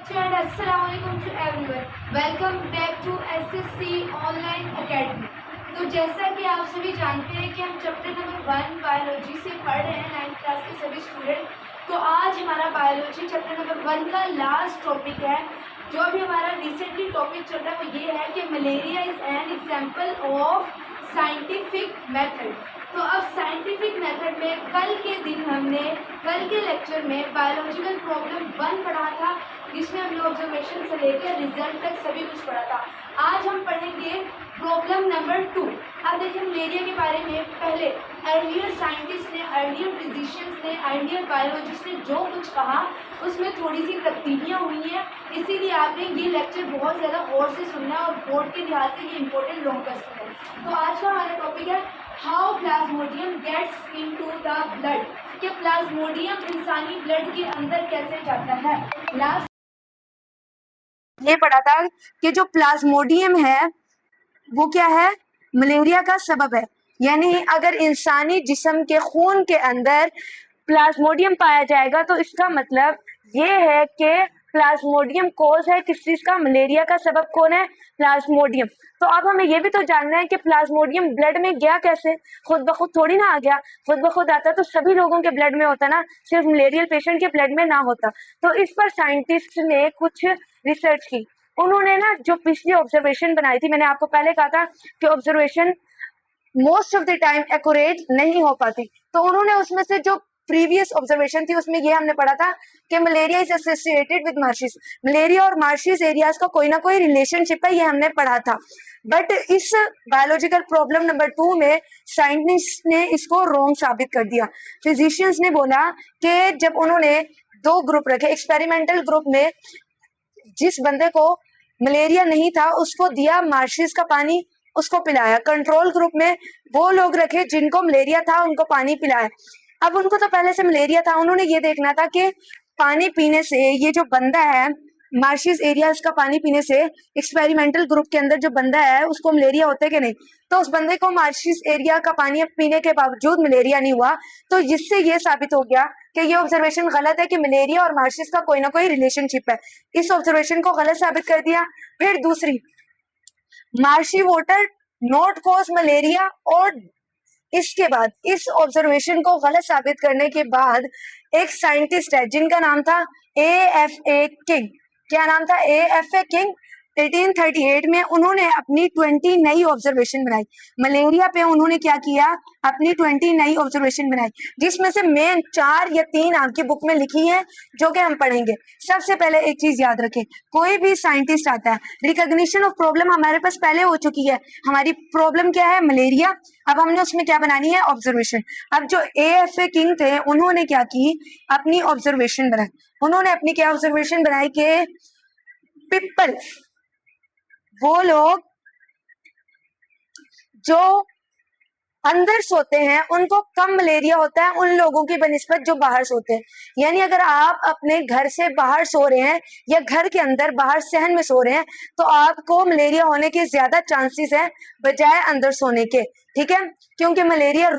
and Assalamualaikum to everyone. Welcome back to SSC online academy. तो जैसा कि आप सभी जानते हैं कि हम चैप्टर नंबर 1 बायोलॉजी से पढ़ रहे हैं 9th क्लास के सभी स्टूडेंट। तो आज हमारा बायोलॉजी चैप्टर नंबर 1 का लास्ट टॉपिक है। जो अभी हमारा रिसेंटली टॉपिक चल रहा है वो ये है कि malaria is an example of scientific method. तो अब साइंटिफिक मेथड में कल के लेक्चर में बायोलॉजिकल प्रॉब्लम 1 पढ़ा था, जिसमें हमने ऑब्जर्वेशन से लेकर रिजल्ट तक सभी कुछ पढ़ा था। आज हम पढ़ेंगे प्रॉब्लम नंबर 2। अब देखिए मलेरिया के बारे में पहले अर्लियर साइंटिस्ट ने, अर्लियर फिजिशियंस ने, अर्लियर बायोलॉजिस्ट ने जो कुछ कहा उसमें थोड़ी सी तब्दीलियाँ हुई हैं, इसीलिए आपने ये लेक्चर बहुत ज़्यादा गौर से सुनना है और बोर्ड के लिहाज से ये इंपॉर्टेंट लॉन्ग क्वेश्चन है। तो आज का हमारा टॉपिक है how plasmodium gets into the blood, कि प्लाज्मोडियम इंसानी ब्लड के अंदर कैसे जाता है। लास्ट ये पढ़ा था कि जो प्लाज्मोडियम है वो क्या है, मलेरिया का सबब है। यानी अगर इंसानी जिस्म के खून के अंदर प्लाज्मोडियम पाया जाएगा तो इसका मतलब ये है कि प्लाज्मोडियम कोज है किस चीज का, मलेरिया का सबब कौन है, प्लाज्मोडियम। तो अब हमें ये भी तो जानना है कि प्लाज्मोडियम ब्लड में गया कैसे, खुद ब खुद थोड़ी ना आ गया। खुद ब खुद आता तो सभी लोगों के ब्लड में होता ना, सिर्फ मलेरियल पेशेंट के ब्लड में ना होता। तो इस पर साइंटिस्ट ने कुछ रिसर्च की। उन्होंने ना जो पिछली ऑब्जर्वेशन बनाई थी, मैंने आपको पहले कहा था कि observation most of the time accurate नहीं हो पाती, तो उन्होंने उसमें से जो प्रीवियस ऑब्जर्वेशन थी उसमें ये हमने पढ़ा था कि malaria is associated with marshes, malaria और मार्शिस एरियाज का कोई ना कोई रिलेशनशिप है, ये हमने पढ़ा था। बट इस बायोलॉजिकल प्रॉब्लम नंबर 2 में साइंटिस्ट ने इसको रॉन्ग साबित कर दिया। फिजिशियंस ने बोला कि जब उन्होंने 2 ग्रुप रखे, एक्सपेरिमेंटल ग्रुप में जिस बंदे को मलेरिया नहीं था उसको दिया मार्शिस का पानी, उसको पिलाया। कंट्रोल ग्रुप में वो लोग रखे जिनको मलेरिया था, उनको पानी पिलाया। अब उनको तो पहले से मलेरिया था, उन्होंने ये देखना था कि पानी पीने से ये जो बंदा है मार्शिस एरियाज का पानी पीने से एक्सपेरिमेंटल ग्रुप के अंदर जो बंदा है उसको मलेरिया होता है कि नहीं। तो उस बंदे को मार्शिस एरिया का पानी पीने के बावजूद मलेरिया नहीं हुआ, तो जिससे ये साबित हो गया कि ये ऑब्जर्वेशन गलत है कि मलेरिया और मार्शिस का कोई ना कोई रिलेशनशिप है। इस ऑब्जर्वेशन को गलत साबित कर दिया। फिर दूसरी, marshy water not cause malaria, और इसके बाद इस ऑब्जर्वेशन को गलत साबित करने के बाद एक साइंटिस्ट है जिनका नाम था AFA किंग। क्या नाम था? AFA king. 1838 में उन्होंने अपनी 20 नई ऑब्जर्वेशन बनाई मलेरिया पे। उन्होंने क्या किया, अपनी 20 नई ऑब्जर्वेशन बनाई, जिसमें से मेन 4 या 3 आपकी बुक में लिखी है जो कि हम पढ़ेंगे। सबसे पहले एक चीज याद रखें, कोई भी साइंटिस्ट आता है, रिकॉग्निशन ऑफ प्रॉब्लम हमारे पास पहले हो चुकी है। हमारी प्रॉब्लम क्या है, मलेरिया। अब हमने उसमें क्या बनानी है, ऑब्जर्वेशन। अब जो AFA किंग थे उन्होंने क्या की, अपनी ऑब्जर्वेशन बनाई। उन्होंने अपनी क्या ऑब्जर्वेशन बनाई कि पीपल, वो लोग जो अंदर सोते हैं उनको कम मलेरिया होता है उन लोगों की बनिस्बत जो बाहर सोते हैं। यानी अगर आप अपने घर से बाहर सो रहे हैं या घर के अंदर बाहर सहन में सो रहे हैं तो आपको मलेरिया होने के ज्यादा चांसेस है बजाय अंदर सोने के। ठीक है, क्योंकि मलेरिया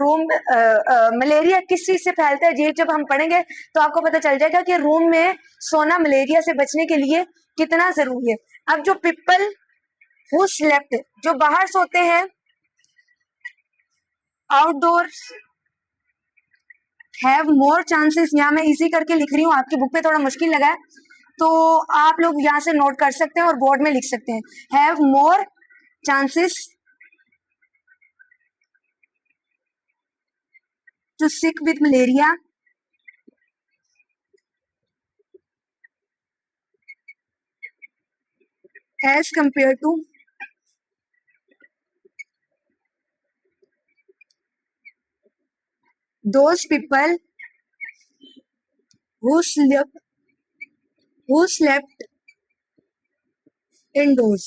किस चीज से फैलता है, ये जब हम पढ़ेंगे तो आपको पता चल जाएगा कि रूम में सोना मलेरिया से बचने के लिए कितना जरूरी है। अब जो पीपल हु स्लेप्ट, जो बाहर सोते हैं, आउटडोर्स हैव मोर चांसेस। यहाँ मैं इजी करके लिख रही हूँ, आपकी बुक पे थोड़ा मुश्किल लगा है तो आप लोग यहाँ से नोट कर सकते हैं और बोर्ड में लिख सकते हैं। Have more chances to sick with malaria as compare to those people who slept indoors।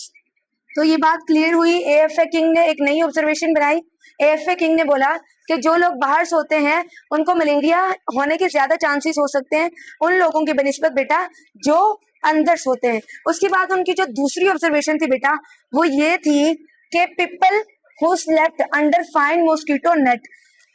तो ये बात क्लियर हुई। AFA किंग ने एक नई ऑब्जर्वेशन बनाई। AFA किंग ने बोला कि जो लोग बाहर सोते हैं उनको मलेरिया होने के ज्यादा चांसेस हो सकते हैं उन लोगों की बनिस्बत बेटा जो अंदर सोते हैं। उसके बाद उनकी जो दूसरी ऑब्जर्वेशन थी बेटा वो ये थी कि people who slept under fine mosquito net,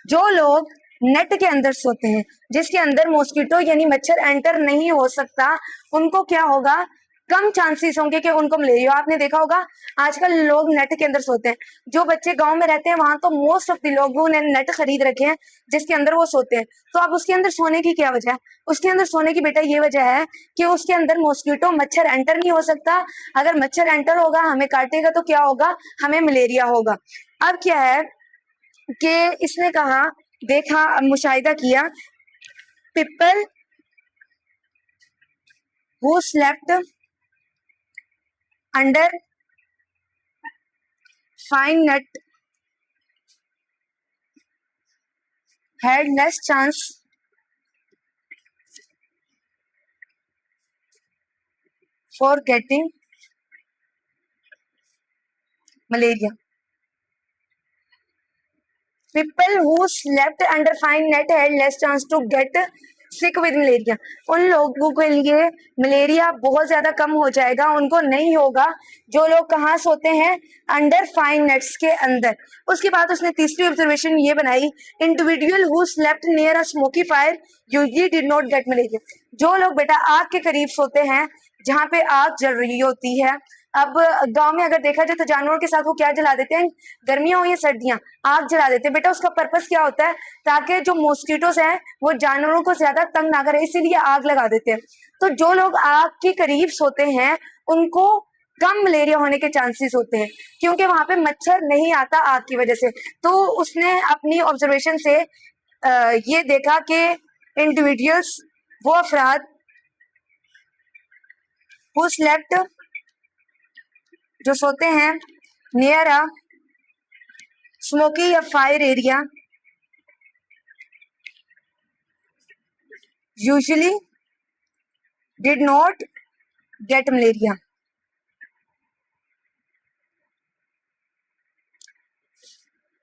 जो लोग नेट के अंदर सोते हैं, जिसके अंदर मॉस्किटो यानी मच्छर एंटर नहीं हो सकता, उनको क्या होगा, कम चांसेस होंगे कि उनको मलेरिया। आपने देखा होगा आजकल लोग नेट के अंदर सोते हैं। जो बच्चे गांव में रहते हैं वहां तो मोस्ट ऑफ द लोगों ने नेट खरीद रखे हैं जिसके अंदर वो सोते हैं। तो अब उसके अंदर सोने की क्या वजह है? उसके अंदर सोने की बेटा ये वजह है कि उसके अंदर मॉस्किटो मच्छर एंटर नहीं हो सकता। अगर मच्छर एंटर होगा, हमें काटेगा तो क्या होगा, हमें मलेरिया होगा। अब क्या है कि इसने कहा, देखा, मुशाहिदा किया, people who slept under fine net had less chance for getting malaria. People who slept under fine net had less chance to get sick with malaria. उन लोगों के लिए मलेरिया बहुत ज्यादा कम हो जाएगा, उनको नहीं होगा जो लोग कहाँ सोते हैं, अंडर फाइन नेट्स के अंदर। उसके बाद उसने तीसरी ऑब्जर्वेशन ये बनाई, individual who slept near a smoky fire usually did not gate malaria. जो लोग बेटा आग के करीब सोते हैं, जहाँ पे आग जल रही होती है। अब गांव में अगर देखा जाए तो जानवरों के साथ वो क्या जला देते हैं, गर्मियां हो या सर्दियां, आग जला देते हैं। बेटा उसका पर्पस क्या होता है, ताकि जो मॉस्किटोस हैं वो जानवरों को ज्यादा तंग ना करे, इसीलिए आग लगा देते हैं। तो जो लोग आग के करीब सोते हैं उनको कम मलेरिया होने के चांसेस होते हैं, क्योंकि वहां पे मच्छर नहीं आता आग की वजह से। तो उसने अपनी ऑब्जर्वेशन से ये देखा कि इंडिविजुअल्स, वो अफराद हु स्लेप्ट, जो सोते हैं नियर अ स्मोकी या fire area, usually did not gate malaria.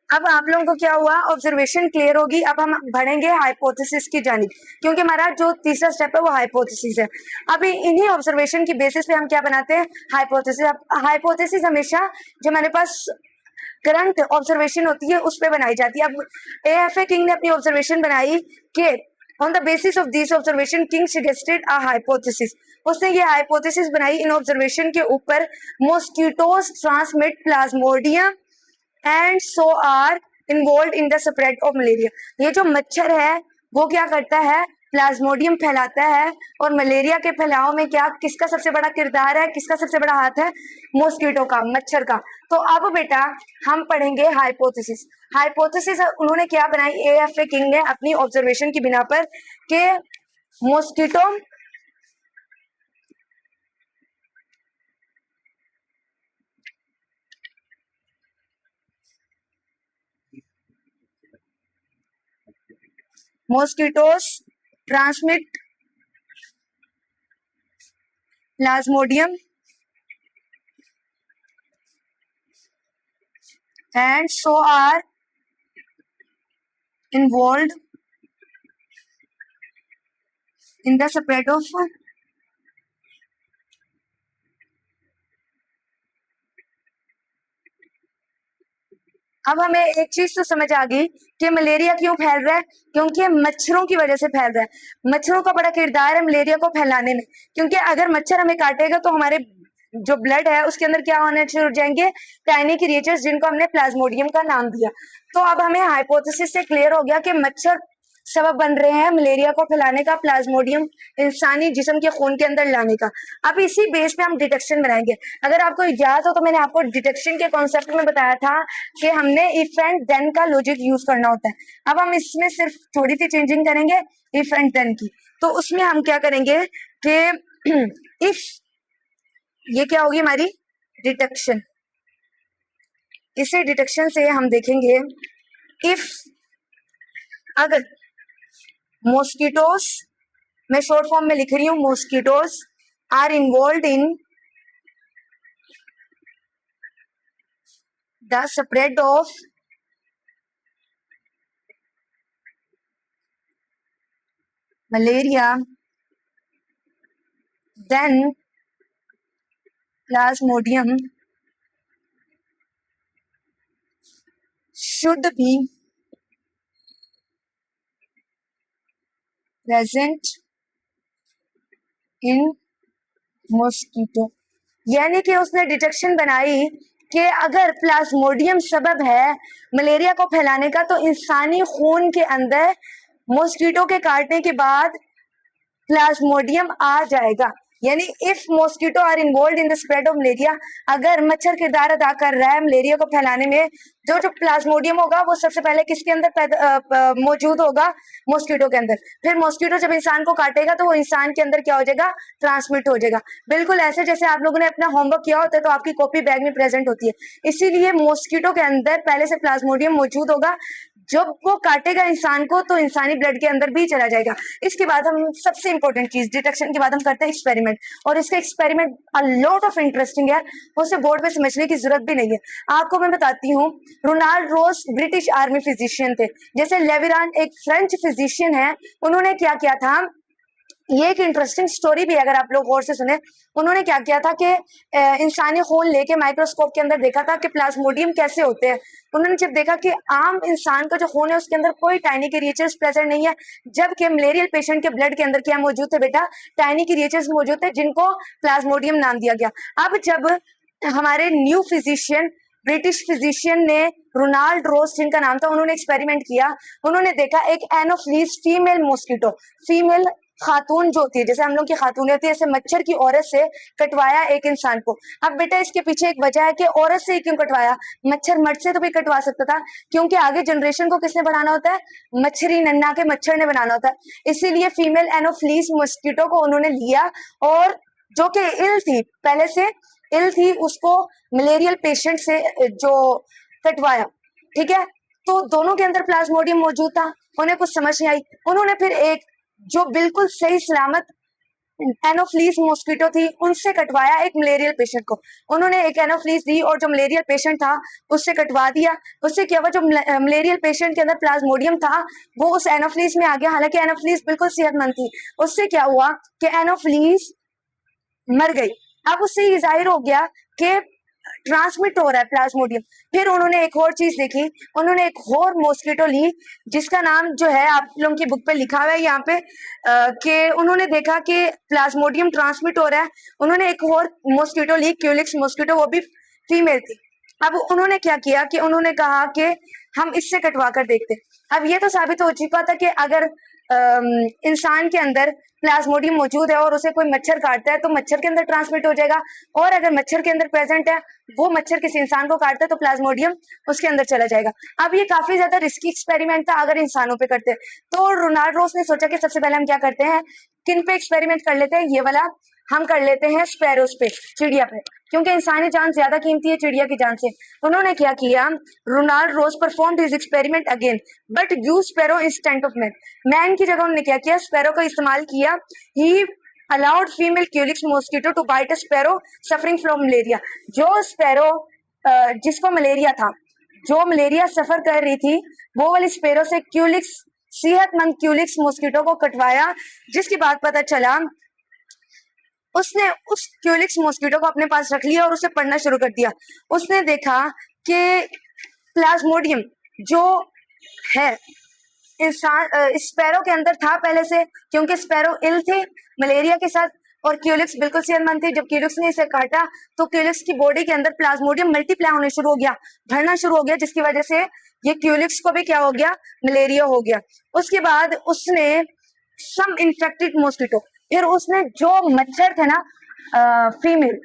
अब आप लोगों को क्या हुआ, ऑब्जर्वेशन क्लियर होगी। अब हम बढ़ेंगे हाइपोथेसिस की जानिब, क्योंकि हमारा जो तीसरा स्टेप है वो हाइपोथेसिस है। अब इन्हीं ऑब्जर्वेशन की बेसिस पे हम क्या बनाते हैं, हाइपोथेसिस। हाइपोथेसिस हमेशा जो हमारे पास करंट ऑब्जर्वेशन होती है उस पर बनाई जाती है। अब AFA किंग ने अपनी ऑब्जर्वेशन बनाई कि on the basis of this observation King suggested a hypothesis. उसने ये हाइपोथेसिस बनाई इन ऑब्जर्वेशन के ऊपर, mosquitoes transmit plasmodium and so are involve in the spread of malaria. ये जो मच्छर है वो क्या करता है, प्लाज्मोडियम फैलाता है, और मलेरिया के फैलाव में क्या, किसका सबसे बड़ा किरदार है, किसका सबसे बड़ा हाथ है, मॉस्किटो का, मच्छर का। तो अब बेटा हम पढ़ेंगे हाइपोथेसिस। हाइपोथेसिस उन्होंने क्या बनाई, AFA किंग ने अपनी ऑब्जर्वेशन की बिना पर, कि mosquito mosquitoes transmit plasmodium and so are involved in the spread of अब हमें एक चीज तो समझ आ गई कि मलेरिया क्यों फैल रहा है, क्योंकि मच्छरों की वजह से फैल रहा है। मच्छरों का बड़ा किरदार है मलेरिया को फैलाने में, क्योंकि अगर मच्छर हमें काटेगा तो हमारे जो ब्लड है उसके अंदर क्या होने शुरू हो जाएंगे, टाइनी क्रिएचर्स, जिनको हमने प्लाज्मोडियम का नाम दिया। तो अब हमें हाइपोथेसिस से क्लियर हो गया कि मच्छर सबब बन रहे हैं मलेरिया को फैलाने का, प्लाज्मोडियम इंसानी जिस्म के खून के अंदर लाने का। अब इसी बेस पे हम डिटेक्शन बनाएंगे। अगर आपको याद हो तो मैंने आपको डिटेक्शन के कॉन्सेप्ट में बताया था कि हमने इफ एंड देन का लॉजिक यूज करना होता है। अब हम इसमें सिर्फ थोड़ी सी चेंजिंग करेंगे इफ एंड देन की। तो उसमें हम क्या करेंगे कि इफ, ये क्या होगी हमारी डिटेक्शन। इसे डिटेक्शन से हम देखेंगे, इफ अगर मॉस्किटोस, मैं शॉर्ट फॉर्म में लिख रही हूं, mosquitoes are involve in the spread of malaria, then plasmodium should be present in mosquito, यानी कि उसने डिटेक्शन बनाई कि अगर प्लाज्मोडियम सबब है मलेरिया को फैलाने का तो इंसानी खून के अंदर मॉस्किटो के काटने के बाद प्लाज्मोडियम आ जाएगा। यानी if mosquito are involve in the spread of malaria, अगर मच्छर किरदार अदा कर रहा है मलेरिया को फैलाने में, जो प्लाज्मोडियम होगा वो सबसे पहले किसके अंदर मौजूद होगा? मॉस्किटो के अंदर। फिर मॉस्किटो जब इंसान को काटेगा तो वो इंसान के अंदर क्या हो जाएगा? ट्रांसमिट हो जाएगा। बिल्कुल ऐसे जैसे आप लोगों ने अपना होमवर्क किया होता है तो आपकी कॉपी बैग में प्रेजेंट होती है, इसीलिए मॉस्किटो के अंदर पहले से प्लाज्मोडियम मौजूद होगा। जब वो काटेगा इंसान को तो इंसानी ब्लड के अंदर भी चला जाएगा। इसके बाद हम सबसे इंपॉर्टेंट चीज डिटेक्शन के बाद हम करते हैं एक्सपेरिमेंट, और इसका experiment a lot of interesting है, उसे बोर्ड पे समझने की जरूरत भी नहीं है। आपको मैं बताती हूँ, रोनाल्ड रोस ब्रिटिश आर्मी फिजिशियन थे, जैसे लेविरान एक फ्रेंच फिजिशियन है। उन्होंने क्या किया था, ये एक इंटरेस्टिंग स्टोरी भी है अगर आप लोग गौर से सुने। उन्होंने क्या किया था कि इंसानी खून लेके माइक्रोस्कोप के अंदर देखा था कि प्लाज्मोडियम कैसे होते हैं। उन्होंने जब देखा कि आम इंसान का जो खून है उसके अंदर कोई टाइनी क्रिएचर्स प्रेजेंट नहीं है, जबकि मलेरियल पेशेंट के ब्लड के अंदर क्या मौजूद थे बेटा? टाइनी क्रिएचर्स मौजूद थे, जिनको प्लाज्मोडियम नाम दिया गया। अब जब हमारे न्यू फिजिशियन ब्रिटिश फिजिशियन ने रोनाल्ड रोस जिनका नाम था, उन्होंने एक्सपेरिमेंट किया। उन्होंने देखा एक एनोफ्लीस फीमेल मॉस्किटो, फीमेल खातून जो होती है, जैसे हम लोग की खातून होती है, ऐसे मच्छर की औरत से कटवाया एक इंसान को। अब बेटा इसके पीछे एक वजह है कि औरत से ही क्यों कटवाया? मच्छर मर्द से तो भी कटवा सकता था, क्योंकि आगे जनरेशन को किसने बढ़ाना होता है? मच्छरी नन्ना के मच्छर ने बनाना होता है। इसीलिए फीमेल एनोफ्लीस मॉस्किटो को उन्होंने लिया, और जो कि इल थी, पहले से इल थी, उसको मलेरियल पेशेंट से जो कटवाया, ठीक है। तो दोनों के अंदर प्लाज्मोडियम मौजूद था, उन्हें कुछ समझ नहीं आई। उन्होंने फिर एक जो बिल्कुल सही सलामत एनोफ्लीस मॉस्किटो थी उनसे कटवाया एक मलेरियल पेशेंट को। उन्होंने एक एनोफ्लीस दी और जो मलेरियल पेशेंट था उससे कटवा दिया। उससे क्या हुआ, जो मलेरियल पेशेंट के अंदर प्लाज्मोडियम था वो उस एनोफ्लीस में आ गया, हालांकि एनोफ्लीस बिल्कुल सेहतमंद थी। उससे क्या हुआ कि एनोफ्लीस मर गई। अब उससे ये जाहिर हो गया कि ट्रांसमिट हो रहा है प्लाज्मोडियम। फिर उन्होंने एक और चीज देखी, उन्होंने एक और मॉस्किटो ली जिसका नाम जो है आप लोगों की बुक पे लिखा हुआ है यहाँ पे, कि उन्होंने देखा कि प्लाज्मोडियम ट्रांसमिट हो रहा है। उन्होंने एक और मॉस्किटो ली, क्यूलिक्स मॉस्किटो, वो भी फीमेल थी। अब उन्होंने क्या किया कि उन्होंने कहा कि हम इससे कटवा कर देखते। अब ये तो साबित हो चुका था कि अगर इंसान के अंदर प्लाज्मोडियम मौजूद है और उसे कोई मच्छर काटता है तो मच्छर के अंदर ट्रांसमिट हो जाएगा, और अगर मच्छर के अंदर प्रेजेंट है वो मच्छर किसी इंसान को काटता है तो प्लाज्मोडियम उसके अंदर चला जाएगा। अब ये काफी ज्यादा रिस्की एक्सपेरिमेंट था अगर इंसानों पे करते, तो रोनाल्ड रोस ने सोचा कि सबसे पहले हम क्या करते हैं, किन पे एक्सपेरिमेंट कर लेते हैं, ये वाला हम कर लेते हैं स्पैरोस पे, चिड़िया पे, क्योंकि इंसानी जान ज्यादा कीमती है चिड़िया की जान से। उन्होंने क्या किया, Ronald Ross performed his experiment again but use sparrow instead of man. Man की जगह उन्होंने क्या किया, स्पैरो का इस्तेमाल किया। He allowed female Culex mosquito to bite a sparrow suffering from malaria. जो स्पैरो जिसको मलेरिया था, जो मलेरिया सफर कर रही थी, वो वाली स्पैरो से क्यूलिक्स, सेहतमंद क्यूलिक्स मॉस्किटो को कटवाया, जिसके बाद पता चला उसने उस क्यूलिक्स मॉस्किटो को अपने पास रख लिया और उसे पढ़ना शुरू कर दिया। उसने देखा कि प्लाज्मोडियम जो है इंसान स्पैरो के अंदर था पहले से, क्योंकि स्पैरो इल थे मलेरिया के साथ और क्यूलिक्स बिल्कुल सेहतमंद थी। जब क्यूलिक्स ने इसे काटा तो क्यूलिक्स की बॉडी के अंदर प्लाज्मोडियम मल्टीप्लाई होने शुरू हो गया, भरना शुरू हो गया, जिसकी वजह से ये क्यूलिक्स को भी क्या हो गया, मलेरिया हो गया। उसके बाद उसने सम इन्फेक्टेड मॉस्किटो, फिर उसने जो मच्छर थे ना फीमेल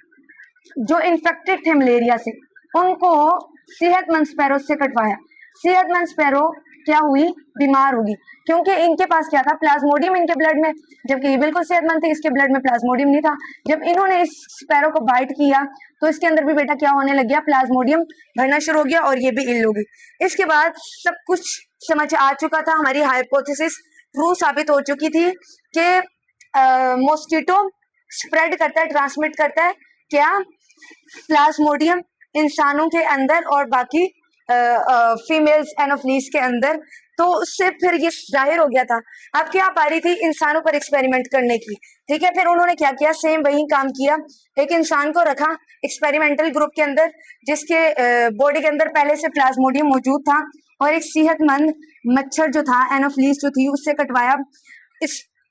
जो इन्फेक्टेड थे मलेरिया से, उनको सेहतमंद स्पैरो से कटवाया। सेहतमंद स्पैरो क्या हुई, बीमार होगी, क्योंकि इनके पास क्या था, प्लाज्मोडियम इनके ब्लड में, जबकि ये बिल्कुल सेहतमंद थे, इसके ब्लड में प्लाज्मोडियम नहीं था। जब इन्होंने इस स्पैरो को बाइट किया तो इसके अंदर भी बेटा क्या होने लग गया, प्लाज्मोडियम भरना शुरू हो गया और ये भी इल हो गई। इसके बाद सब कुछ समझ आ चुका था, हमारी हाइपोथेसिस ट्रू साबित हो चुकी थी कि मॉस्किटो स्प्रेड करता है, ट्रांसमिट करता है क्या, प्लाज्मोडियम इंसानों के अंदर और बाकी फीमेल्स एनोफ्लीस के अंदर। तो उससे फिर ये जाहिर हो गया था। अब क्या पा रही थी, इंसानों पर एक्सपेरिमेंट करने की, ठीक है। फिर उन्होंने क्या किया, सेम वही काम किया, एक इंसान को रखा एक्सपेरिमेंटल ग्रुप के अंदर जिसके बॉडी के अंदर पहले से प्लाज्मोडियम मौजूद था, और एक सेहतमंद मच्छर जो था एनोफ्लीस जो थी उससे कटवाया। इस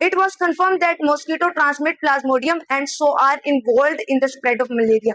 it was confirmed that mosquito transmit plasmodium and so are involved in the spread of malaria.